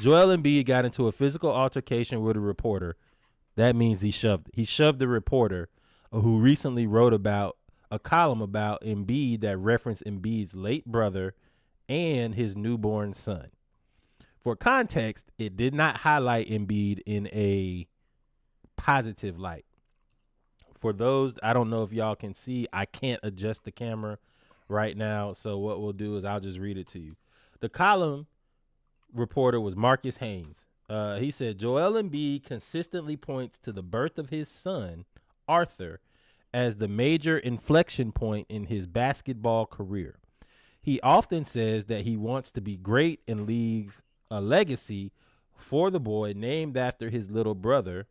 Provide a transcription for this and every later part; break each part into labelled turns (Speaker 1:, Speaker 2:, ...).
Speaker 1: Joel Embiid got into a physical altercation with a reporter. That means he shoved the reporter who recently wrote about a column about Embiid that referenced Embiid's late brother and his newborn son. For context, it did not highlight Embiid in a positive light. For those, I don't know if y'all can see, I can't adjust the camera right now. So what we'll do is I'll just read it to you. The column reporter was Marcus Haynes. He said Joel Embiid consistently points to the birth of his son, Arthur, as the major inflection point in his basketball career. He often says that he wants to be great and leave a legacy for the boy named after his little brother,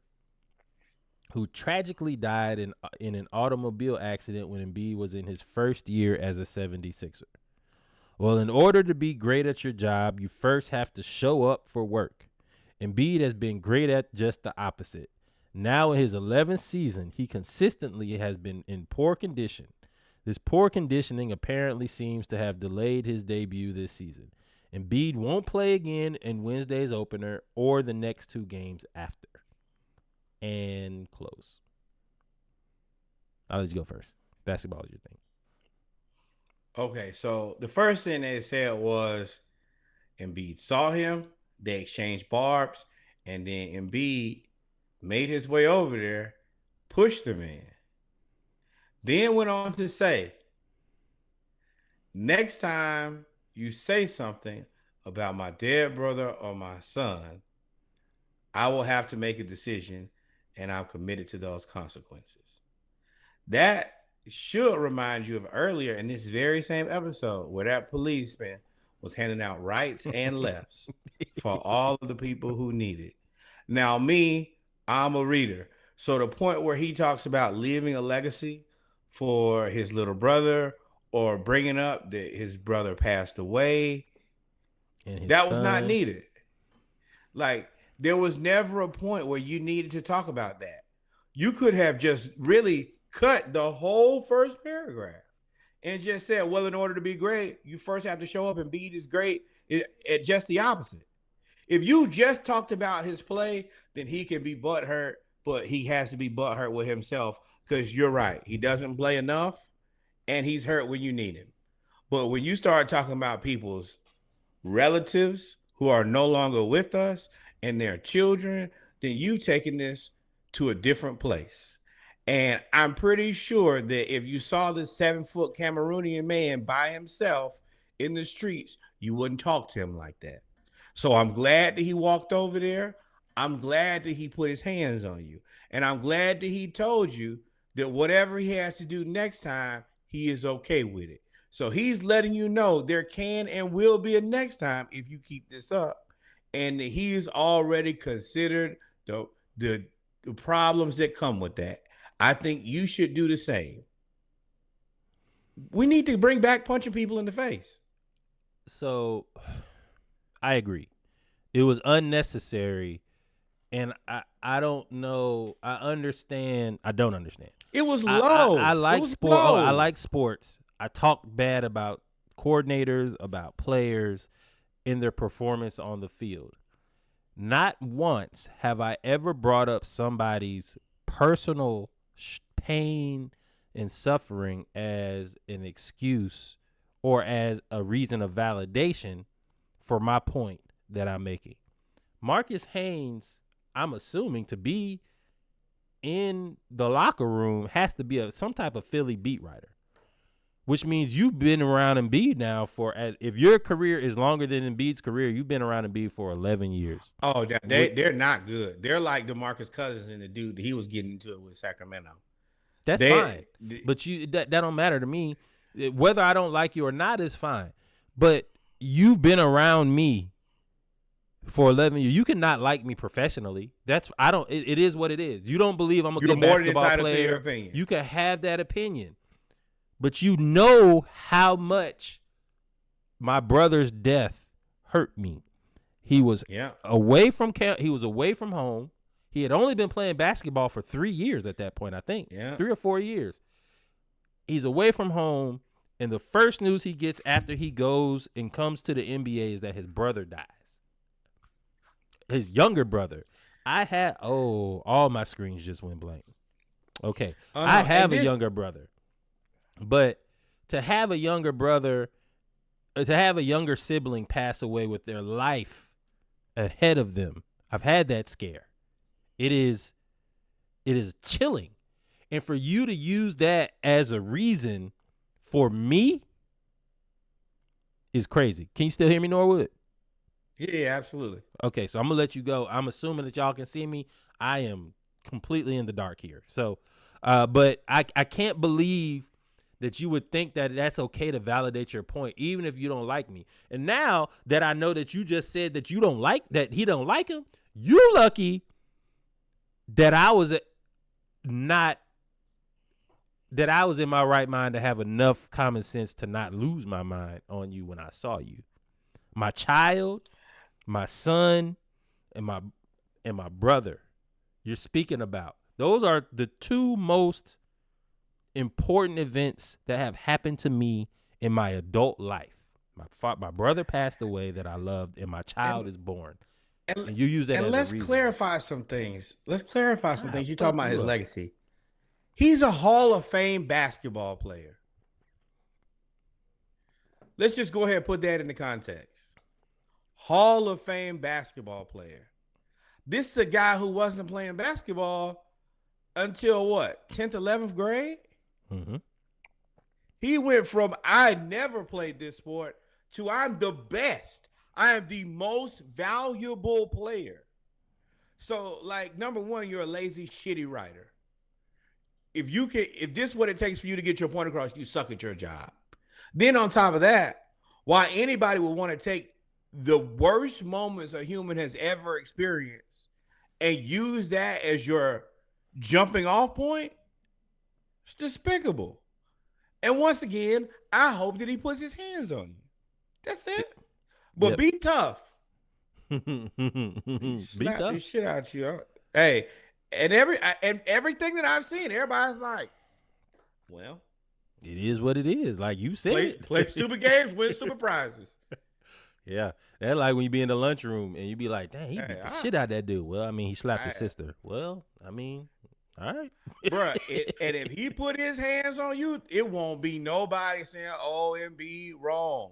Speaker 1: who tragically died in an automobile accident when Embiid was in his first year as a 76er. Well, in order to be great at your job, you first have to show up for work. Embiid has been great at just the opposite. Now in his 11th season, he consistently has been in poor condition. This poor conditioning apparently seems to have delayed his debut this season. Embiid won't play again in Wednesday's opener or the next two games after. And close. I'll let you go first. Basketball is your thing.
Speaker 2: Okay, so the first thing they said was Embiid saw him, they exchanged barbs, and then Embiid made his way over there, pushed the man. Then went on to say, next time you say something about my dead brother or my son, I will have to make a decision and I'm committed to those consequences. That should remind you of earlier in this very same episode where that policeman was handing out rights and lefts for all of the people who need it. Now, me, I'm a reader. So the point where he talks about leaving a legacy for his little brother or bringing up that his brother passed away,
Speaker 1: And his
Speaker 2: that was not
Speaker 1: son.
Speaker 2: needed. Like, there was never a point where you needed to talk about that. You could have just really cut the whole first paragraph and just said, well, in order to be great, you first have to show up and beat is great. It just the opposite. If you just talked about his play, then he can be butthurt, but he has to be butthurt with himself because you're right. He doesn't play enough and he's hurt when you need him. But when you start talking about people's relatives who are no longer with us and their children, then you've taken this to a different place. And I'm pretty sure that if you saw this 7-foot Cameroonian man by himself in the streets, you wouldn't talk to him like that. So I'm glad that he walked over there. I'm glad that he put his hands on you. And I'm glad that he told you that whatever he has to do next time, he is okay with it. So he's letting you know there can and will be a next time if you keep this up. And he's already considered the, the problems that come with that. I think you should do the same. We need to bring back punching people in the face.
Speaker 1: So I agree. It was unnecessary. And I don't know. I understand. I don't understand.
Speaker 2: It was
Speaker 1: I
Speaker 2: low. It
Speaker 1: like
Speaker 2: was
Speaker 1: sport. Oh, I
Speaker 2: low.
Speaker 1: like sports. I talk bad about coordinators, about players in their performance on the field. Not once have I ever brought up somebody's personal pain and suffering as an excuse or as a reason of validation for my point that I'm making. Marcus Haynes, I'm assuming to be in the locker room, has to be some type of Philly beat writer, which means you've been around Embiid now for, if your career is longer than Embiid's career, you've been around Embiid for 11 years.
Speaker 2: Oh, they're not good. They're like DeMarcus Cousins and the dude that he was getting into it with Sacramento.
Speaker 1: That's fine,
Speaker 2: They
Speaker 1: but that don't matter to me. Whether I don't like you or not is fine. But you've been around me for 11 years. You cannot like me professionally. That's I don't. It is what it is. You don't believe I'm a
Speaker 2: you're
Speaker 1: good
Speaker 2: more than
Speaker 1: basketball
Speaker 2: entitled to your
Speaker 1: player.
Speaker 2: opinion.
Speaker 1: You can have that opinion, but you know how much my brother's death hurt me. He was
Speaker 2: Yeah.
Speaker 1: away from camp. He was away from home. He had only been playing basketball for 3 years at that point, I think.
Speaker 2: Yeah.
Speaker 1: 3 or 4 years. He's away from home, and the first news he gets after he goes and comes to the NBA is that his brother dies. his younger brother. I had all my screens just went blank. Okay,
Speaker 2: Oh
Speaker 1: I
Speaker 2: no, and
Speaker 1: have a
Speaker 2: this
Speaker 1: younger brother, but to have a younger brother, to have a younger sibling pass away with their life ahead of them, I've had that scare. It is chilling, and for you to use that as a reason for me is crazy. Can you still hear me, Norwood?
Speaker 2: yeah, absolutely.
Speaker 1: Okay, so I'm gonna let you go. I'm assuming that y'all can see me. I am completely in the dark here. So, but I can't believe that you would think that that's okay to validate your point, even if you don't like me. And now that I know that you just said that you don't like that he don't like him, you lucky that I was not that I was in my right mind to have enough common sense to not lose my mind on you when I saw you. My child, my son, and my brother you're speaking about. Those are the two most important events that have happened to me in my adult life. My brother passed away that I loved, and my child
Speaker 2: And
Speaker 1: is born.
Speaker 2: and
Speaker 1: And you use that
Speaker 2: and
Speaker 1: as a
Speaker 2: let's
Speaker 1: reason.
Speaker 2: clarify some things. Let's clarify some
Speaker 1: God,
Speaker 2: things. You talking
Speaker 1: fuck
Speaker 2: about
Speaker 1: you
Speaker 2: his
Speaker 1: up.
Speaker 2: legacy. He's a Hall of Fame basketball player. Let's just go ahead and put that into context. Hall of Fame basketball player. This is a guy who wasn't playing basketball until what, 10th, 11th grade?
Speaker 1: Mm-hmm.
Speaker 2: He went from I never played this sport to I'm the best. I am the most valuable player. So, like, number one, you're a lazy, shitty writer. If this is what it takes for you to get your point across, you suck at your job. Then on top of that, why anybody would want to take the worst moments a human has ever experienced and use that as your jumping off point, it's despicable. And once again, I hope that he puts his hands on you. That's it. But
Speaker 1: Yep.
Speaker 2: be tough. He
Speaker 1: Be
Speaker 2: slapped
Speaker 1: tough.
Speaker 2: this shit out you. Hey, and everything that I've seen, everybody's like, well,
Speaker 1: It is what it is. Like you said
Speaker 2: play
Speaker 1: it.
Speaker 2: stupid games, win stupid prizes.
Speaker 1: Yeah. That's like when you be in the lunchroom and you be like, dang, he beat
Speaker 2: Hey,
Speaker 1: the shit out of that dude. Well, I mean, he slapped his
Speaker 2: I
Speaker 1: sister. Well, I mean, all right.
Speaker 2: bruh, and if he put his hands on you, it won't be nobody saying, "Oh, Embiid wrong."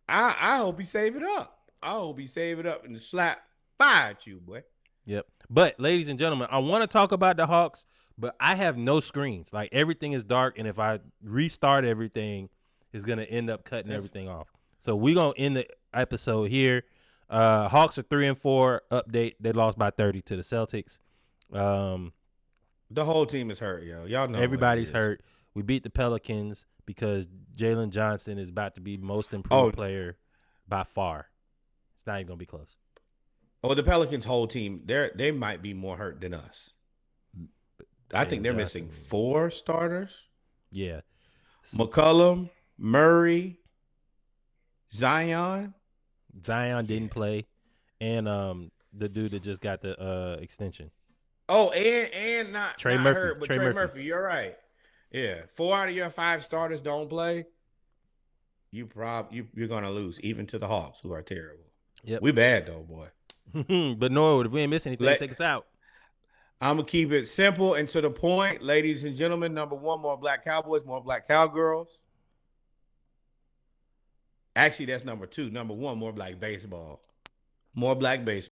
Speaker 2: I hope he save it up. I hope he save it up and slap fire at you, boy.
Speaker 1: Yep. But ladies and gentlemen, I want to talk about the Hawks, but I have no screens. Like everything is dark, and if I restart everything, it's gonna end up cutting
Speaker 2: That's
Speaker 1: everything off. So we're gonna end the episode here. Hawks are 3-4. Update. They lost by 30 to the Celtics.
Speaker 2: the whole team is hurt, yo. Y'all know what it
Speaker 1: Everybody's
Speaker 2: is.
Speaker 1: hurt. We beat the Pelicans because Jalen Johnson is about to be most
Speaker 2: Oh,
Speaker 1: improved player by far. It's not even gonna be close.
Speaker 2: the Pelicans' whole team, they might be more hurt than us. I think
Speaker 1: Jalen
Speaker 2: they're
Speaker 1: Johnson.
Speaker 2: missing 4 starters:
Speaker 1: Yeah.
Speaker 2: McCollum, Murray, Zion.
Speaker 1: Zion
Speaker 2: Yeah.
Speaker 1: didn't play, and the dude that just got the extension,
Speaker 2: Oh, and not
Speaker 1: Trey
Speaker 2: not
Speaker 1: Murphy.
Speaker 2: hurt, but
Speaker 1: Trey
Speaker 2: Trey
Speaker 1: Murphy.
Speaker 2: Murphy. You're right. Yeah, 4 out of your 5 starters don't play. You're gonna lose, even to the Hawks, who are terrible.
Speaker 1: Yep.
Speaker 2: We bad though, boy.
Speaker 1: But Norwood, if we ain't miss anything, take us out.
Speaker 2: I'm gonna keep it simple and to the point, ladies and gentlemen. Number one, more black cowboys, more black cowgirls. Actually, that's number 2. Number 1, more black baseball, more black baseball.